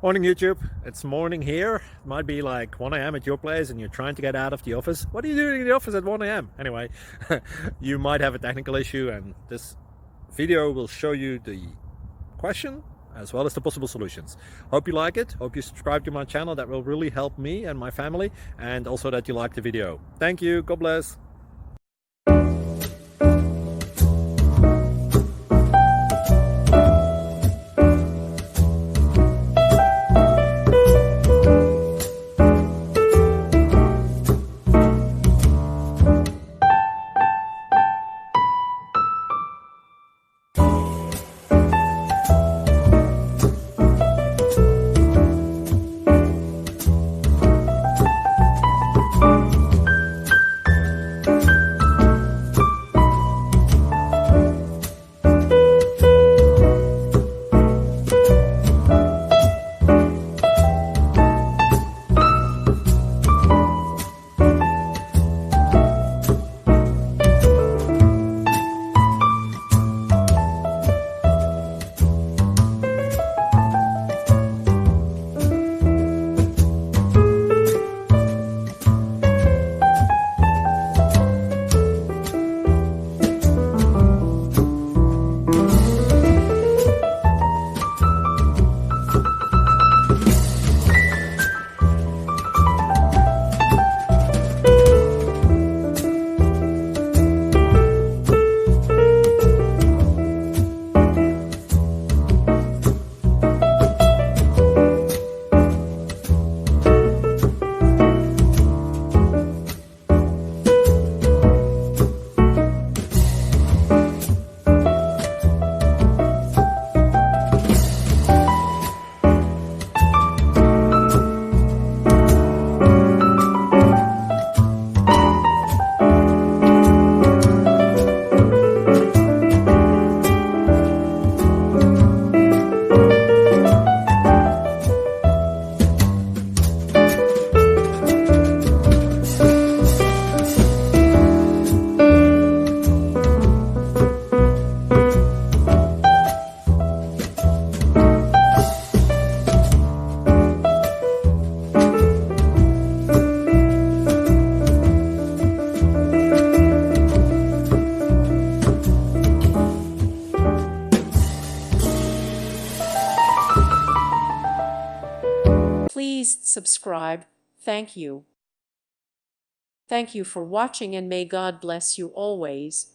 Morning YouTube, it's morning here. It might be like 1 a.m. at your place and you're trying to get out of the office. What are you doing in the office at 1 a.m.? Anyway, you might have a technical issue and this video will show you the question as well as the possible solutions. Hope you like it, hope you subscribe to my channel. That will really help me and my family, and also that you like the video. Thank you, God bless. Please subscribe. Thank you. Thank you for watching, and may God bless you always.